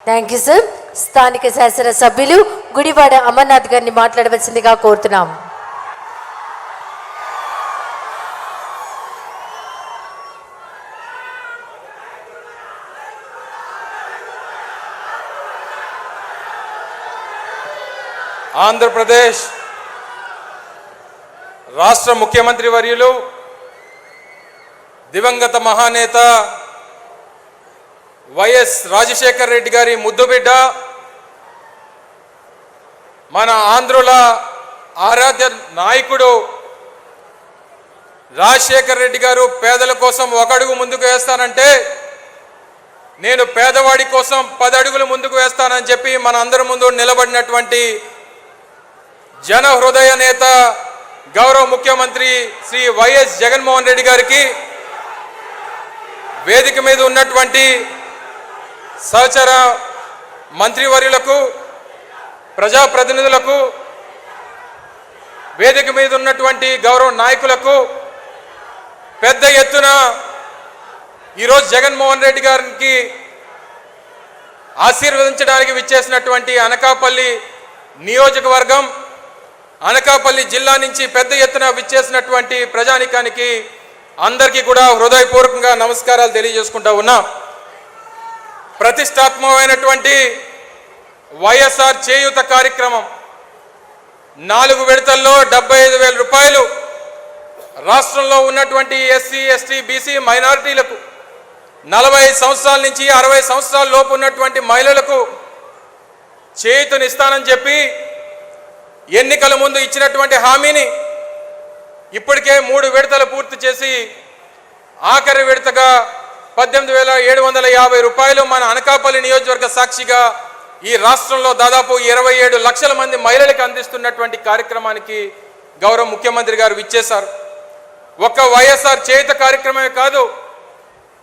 Thank you sir. స్థానిక శాసన సభ్యులు గుడివాడ అమర్నాథ్ గారిని మాట్లాడవలసిందిగా కోరుతున్నాం. ఆంధ్రప్రదేశ్ రాష్ట్ర ముఖ్యమంత్రి వర్యులు దివంగత మహానేత వైఎస్ రాజశేఖర్ రెడ్డి గారి ముద్దుబిడ్డ, మన ఆంధ్రుల ఆరాధ్య నాయకుడు రాజశేఖర్ రెడ్డి గారు పేదల కోసం ఒక అడుగు ముందుకు వేస్తానంటే నేను పేదవాడి కోసం 10 అడుగులు ముందుకు వేస్తానని చెప్పి మన అందరి ముందు నిలబడినటువంటి జన హృదయ నేత గౌరవ ముఖ్యమంత్రి శ్రీ వైఎస్ జగన్మోహన్ రెడ్డి గారికి, వేదిక మీద ఉన్నటువంటి సహచర మంత్రివర్యులకు, ప్రజాప్రతినిధులకు, వేదిక మీద ఉన్నటువంటి గౌరవ నాయకులకు పెద్ద ఎత్తున ఈరోజు జగన్మోహన్ రెడ్డి గారికి ఆశీర్వదించడానికి విచ్చేసినటువంటి అనకాపల్లి నియోజకవర్గం, అనకాపల్లి జిల్లా నుంచి పెద్ద ఎత్తున విచ్చేసినటువంటి ప్రజానికానికి అందరికీ కూడా హృదయపూర్వకంగా నమస్కారాలు తెలియజేసుకుంటా ఉన్నా. ప్రతిష్టాత్మకమైనటువంటి వైఎస్ఆర్ చేయూత కార్యక్రమం 4 విడతల్లో 75,000 రూపాయలు రాష్ట్రంలో ఉన్నటువంటి ఎస్సీ, ఎస్టీ, బీసీ మైనారిటీలకు, 40 సంవత్సరాల నుంచి 60 సంవత్సరాల లోపు ఉన్నటువంటి మహిళలకు చేయూతనిస్తానని చెప్పి ఎన్నికల ముందు ఇచ్చినటువంటి హామీని ఇప్పటికే 3 విడతలు పూర్తి చేసి ఆఖరి విడతగా 18,750 రూపాయలు మన అనకాపల్లి నియోజకవర్గ సాక్షిగా ఈ రాష్ట్రంలో దాదాపు 27 లక్షల మంది మహిళలకు అందిస్తున్నటువంటి కార్యక్రమానికి గౌరవ ముఖ్యమంత్రి గారు విచ్చేశారు. ఒక్క వైఎస్ఆర్ చేయూత కార్యక్రమమే కాదు,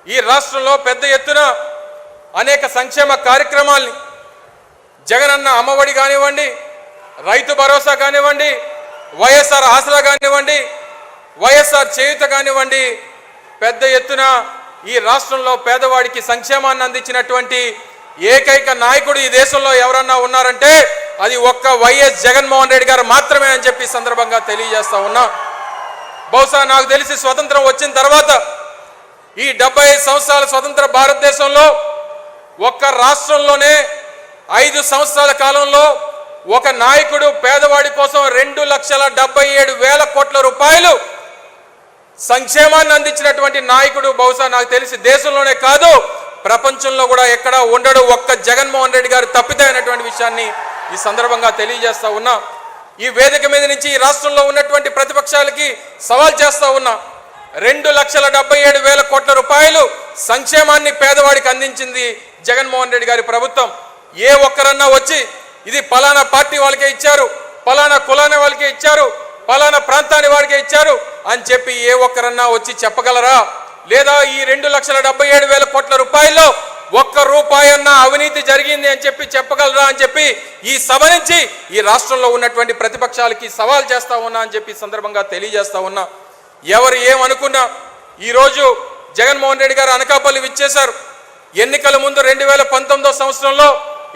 ఈ రాష్ట్రంలో పెద్ద ఎత్తున అనేక సంక్షేమ కార్యక్రమాల్ని జగనన్న అమ్మఒడి కానివ్వండి, రైతు భరోసా కానివ్వండి, వైఎస్ఆర్ ఆసరా కానివ్వండి, వైఎస్ఆర్ చేయూత కానివ్వండి, పెద్ద ఎత్తున ఈ రాష్ట్రంలో పేదవాడికి సంక్షేమాన్ని అందించినటువంటి ఏకైక నాయకుడు ఈ దేశంలో ఎవరన్నా ఉన్నారంటే అది ఒక్క వైఎస్ జగన్మోహన్ రెడ్డి గారు మాత్రమే అని చెప్పి సందర్భంగా తెలియజేస్తా ఉన్నా. బహుశా నాకు తెలిసి స్వతంత్రం వచ్చిన తర్వాత ఈ 75 సంవత్సరాల స్వతంత్ర భారతదేశంలో ఒక్క రాష్ట్రంలోనే 5 సంవత్సరాల కాలంలో ఒక నాయకుడు పేదవాడి కోసం 2,77,000 కోట్ల రూపాయలు సంక్షేమాన్ని అందించినటువంటి నాయకుడు బహుశా నాకు తెలిసి దేశంలోనే కాదు ప్రపంచంలో కూడా ఎక్కడా ఉండడు. ఒక్క జగన్మోహన్ రెడ్డి గారు తప్పితే అయినటువంటి విషయాన్ని ఈ సందర్భంగా తెలియజేస్తా ఉన్నా. ఈ వేదిక మీద నుంచి ఈ రాష్ట్రంలో ఉన్నటువంటి ప్రతిపక్షాలకి సవాల్ చేస్తా ఉన్నా. 2,77,000 కోట్ల రూపాయలు సంక్షేమాన్ని పేదవాడికి అందించింది జగన్మోహన్ రెడ్డి గారి ప్రభుత్వం. ఏ ఒక్కరన్నా వచ్చి ఇది పలానా పార్టీ వాళ్ళకే ఇచ్చారు, పలానా కులాన్ని వాళ్ళకే ఇచ్చారు, పలానా ప్రాంతాన్ని వాడికే ఇచ్చారు అని చెప్పి ఏ ఒక్కరన్నా వచ్చి చెప్పగలరా? లేదా ఈ 2,77,000 కోట్ల రూపాయల్లో ₹1 అన్న అవినీతి జరిగింది అని చెప్పి చెప్పగలరా అని చెప్పి ఈ సభ నుంచి ఈ రాష్ట్రంలో ఉన్నటువంటి ప్రతిపక్షాలకి సవాల్ చేస్తా ఉన్నా అని చెప్పి సందర్భంగా తెలియజేస్తా ఉన్నా. ఎవరు ఏమనుకున్నా ఈరోజు జగన్మోహన్ రెడ్డి గారు అనకాపల్లి విచ్చేశారు. ఎన్నికల ముందు 2019 సంవత్సరంలో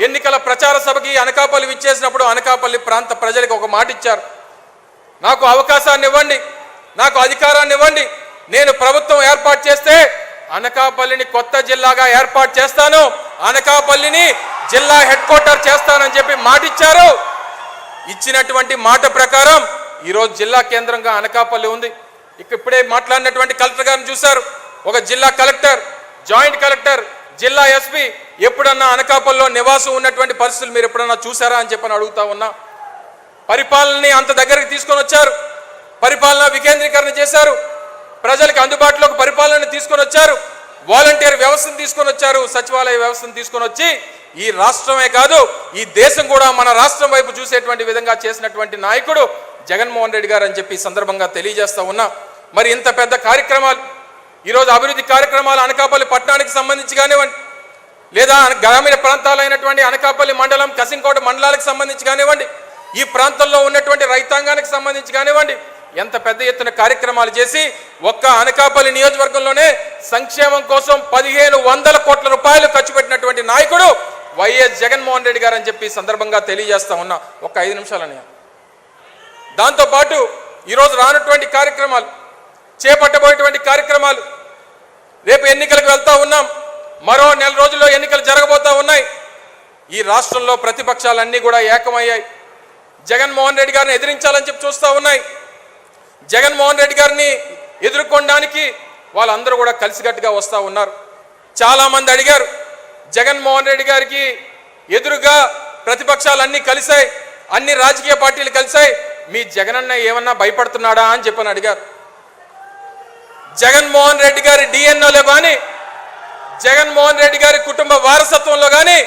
ఎన్నికల ప్రచార సభకి అనకాపల్లి విచ్చేసినప్పుడు అనకాపల్లి ప్రాంత ప్రజలకు ఒక మాట ఇచ్చారు, నాకు అవకాశాన్ని ఇవ్వండి, నాకు అధికారాన్ని ఇవ్వండి, నేను ప్రభుత్వం ఏర్పాటు చేస్తే అనకాపల్లిని కొత్త జిల్లాగా ఏర్పాటు చేస్తాను, అనకాపల్లిని జిల్లా హెడ్ క్వార్టర్ చేస్తానని చెప్పి మాట ఇచ్చారు. ఇచ్చినటువంటి మాట ప్రకారం ఈరోజు జిల్లా కేంద్రంగా అనకాపల్లి ఉంది. ఇప్పుడే మాట్లాడినటువంటి కలెక్టర్ గారిని చూశారు. ఒక జిల్లా కలెక్టర్, జాయింట్ కలెక్టర్, జిల్లా ఎస్పీ ఎప్పుడన్నా అనకాపల్లిలో నివాసం ఉన్నటువంటి పరిస్థితులు మీరు ఎప్పుడన్నా చూసారా అని చెప్పని అడుగుతా ఉన్నా. పరిపాలనని అంత దగ్గరికి తీసుకొని వచ్చారు, పరిపాలన వికేంద్రీకరణ చేశారు, ప్రజలకు అందుబాటులోకి పరిపాలన తీసుకొని వచ్చారు, వాలంటీర్ వ్యవస్థను తీసుకొని వచ్చారు, సచివాలయ వ్యవస్థను తీసుకొని వచ్చి ఈ రాష్ట్రమే కాదు ఈ దేశం కూడా మన రాష్ట్రం వైపు చూసేటువంటి విధంగా చేసినటువంటి నాయకుడు జగన్మోహన్ రెడ్డి గారు అని చెప్పి సందర్భంగా తెలియజేస్తా ఉన్నా. మరి ఇంత పెద్ద కార్యక్రమాలు ఈరోజు అభివృద్ధి కార్యక్రమాలు అనకాపల్లి పట్టణానికి సంబంధించి కానివ్వండి, లేదా గ్రామీణ ప్రాంతాలైనటువంటి అనకాపల్లి మండలం, కసింకోట మండలాలకు సంబంధించి కానివ్వండి, ఈ ప్రాంతంలో ఉన్నటువంటి రైతాంగానికి సంబంధించి కానివ్వండి, ఎంత పెద్ద ఎత్తున కార్యక్రమాలు చేసి ఒక్క అనకాపల్లి నియోజకవర్గంలోనే సంక్షేమం కోసం 1,500 కోట్ల రూపాయలు ఖర్చు పెట్టినటువంటి నాయకుడు వైఎస్ జగన్మోహన్ రెడ్డి గారు అని చెప్పి ఈ సందర్భంగా తెలియజేస్తా ఉన్నా. ఒక 5 నిమిషాలని. దాంతోపాటు ఈరోజు రానటువంటి కార్యక్రమాలు, చేపట్టబోయేటువంటి కార్యక్రమాలు, రేపు ఎన్నికలకు వెళ్తా ఉన్నాం. మరో నెల రోజుల్లో ఎన్నికలు జరగబోతా ఉన్నాయి. ఈ రాష్ట్రంలో ప్రతిపక్షాలన్నీ కూడా ఏకమయ్యాయి. జగన్మోహన్ రెడ్డి గారిని ఎదిరించాలని చెప్పి చూస్తూ ఉన్నాయి. జగన్మోహన్ రెడ్డి గారిని ఎదుర్కొనడానికి వాళ్ళందరూ కూడా కలిసికట్టుగా వస్తూ ఉన్నారు. చాలామంది అడిగారు, జగన్మోహన్ రెడ్డి గారికి ఎదురుగా ప్రతిపక్షాలన్నీ కలిశాయి, అన్ని రాజకీయ పార్టీలు కలిశాయి, మీ జగనన్న ఏమన్నా భయపడుతున్నాడా అని చెప్పని అడిగారు. జగన్మోహన్ రెడ్డి గారి డిఎన్ఓలో కానీ, జగన్మోహన్ రెడ్డి గారి కుటుంబ వారసత్వంలో కానీ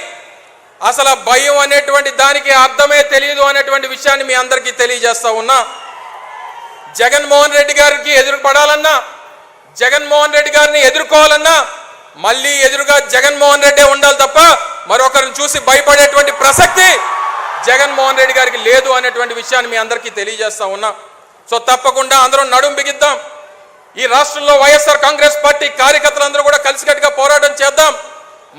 అసలు భయం అనేటువంటి దానికి అర్థమే తెలియదు అనేటువంటి విషయాన్ని మీ అందరికీ తెలియజేస్తా ఉన్నా. జగన్మోహన్ రెడ్డి గారికి ఎదురుపడాలన్నా, జగన్మోహన్ రెడ్డి గారిని ఎదుర్కోవాలన్నా మళ్ళీ ఎదురుగా జగన్మోహన్ రెడ్డి ఉండాలి తప్ప మరొకరిని చూసి భయపడేటువంటి ప్రసక్తి జగన్మోహన్ రెడ్డి గారికి లేదు అనేటువంటి విషయాన్ని మీ అందరికీ తెలియజేస్తా ఉన్నా. సో తప్పకుండా అందరం నడుం బిగిద్దాం. ఈ రాష్ట్రంలో వైఎస్ఆర్ కాంగ్రెస్ పార్టీ కార్యకర్తలందరూ కూడా కలిసికట్టుగా పోరాటం చేద్దాం.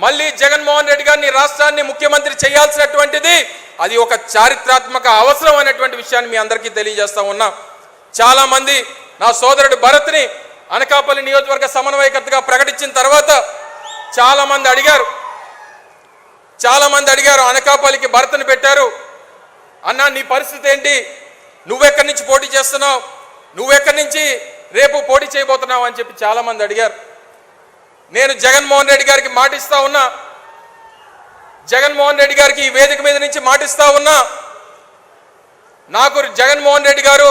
మళ్ళీ జగన్మోహన్ రెడ్డి గారిని రాష్ట్రాన్ని ముఖ్యమంత్రి చేయాల్సినటువంటిది అది ఒక చారిత్రాత్మక అవసరం అనేటువంటి విషయాన్ని మీ అందరికీ తెలియజేస్తా ఉన్నా. చాలా మంది నా సోదరుడు భరత్ని అనకాపల్లి నియోజకవర్గ సమన్వయకర్తగా ప్రకటించిన తర్వాత చాలా మంది అడిగారు, అనకాపల్లికి భరత్ని పెట్టారు అన్నా, నీ పరిస్థితి ఏంటి, నువ్వెక్కడి నుంచి పోటీ చేస్తున్నావు, నువ్వెక్కడి నుంచి రేపు పోటీ చేయబోతున్నావు అని చెప్పి చాలా మంది అడిగారు. నేను జగన్మోహన్ రెడ్డి గారికి మాటిస్తా ఉన్నా, జగన్మోహన్ రెడ్డి గారికి ఈ వేదిక మీద నుంచి మాటిస్తా ఉన్నా. నాకు జగన్మోహన్ రెడ్డి గారు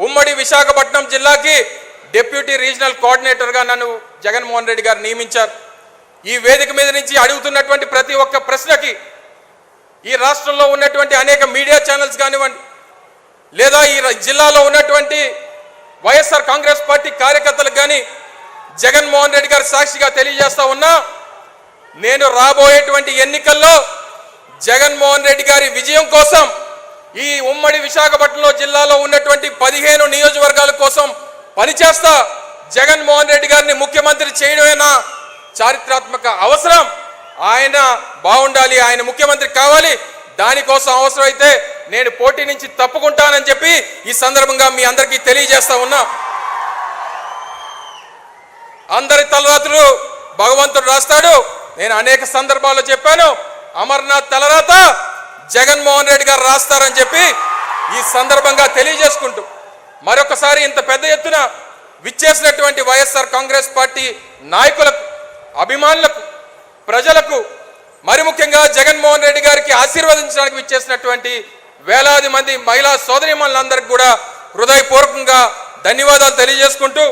ఉమ్మడి విశాఖపట్నం జిల్లాకి డిప్యూటీ రీజనల్ కోఆర్డినేటర్గా నన్ను జగన్మోహన్ రెడ్డి గారు నియమించారు. ఈ వేదిక మీద నుంచి అడుగుతున్నటువంటి ప్రతి ఒక్క ప్రశ్నకి ఈ రాష్ట్రంలో ఉన్నటువంటి అనేక మీడియా ఛానల్స్ కానివ్వండి, లేదా ఈ జిల్లాలో ఉన్నటువంటి వైఎస్ఆర్ కాంగ్రెస్ పార్టీ కార్యకర్తలకు కానీ జగన్మోహన్ రెడ్డి గారు సాక్షిగా తెలియజేస్తా ఉన్నా, నేను రాబోయేటువంటి ఎన్నికల్లో జగన్మోహన్ రెడ్డి గారి విజయం కోసం ఈ ఉమ్మడి విశాఖపట్నంలో జిల్లాలో ఉన్నటువంటి 15 నియోజకవర్గాల కోసం పనిచేస్తా. జగన్మోహన్ రెడ్డి గారిని ముఖ్యమంత్రి చేయడమేనా చారిత్రాత్మక అవసరం, ఆయన బాగుండాలి, ఆయన ముఖ్యమంత్రి కావాలి, దానికోసం అవసరమైతే నేను పోటీ నుంచి తప్పుకుంటానని చెప్పి ఈ సందర్భంగా మీ అందరికీ తెలియజేస్తా ఉన్నా. అందరి తలరాతులు భగవంతుడు రాస్తాడు. నేను అనేక సందర్భాల్లో చెప్పాను, అమర్నాథ్ తలరాత జగన్మోహన్ రెడ్డి గారు రాస్తారని చెప్పి ఈ సందర్భంగా తెలియజేసుకుంటూ మరొకసారి ఇంత పెద్ద ఎత్తున విచ్చేసినటువంటి వైఎస్ఆర్ కాంగ్రెస్ పార్టీ నాయకులకు, అభిమానులకు, ప్రజలకు, మరి ముఖ్యంగా జగన్మోహన్ రెడ్డి గారికి ఆశీర్వదించడానికి విచ్చేసినటువంటి వేలాది మంది మహిళా సోదరీమణులందరికీ కూడా హృదయపూర్వకంగా ధన్యవాదాలు తెలియజేసుకుంటూ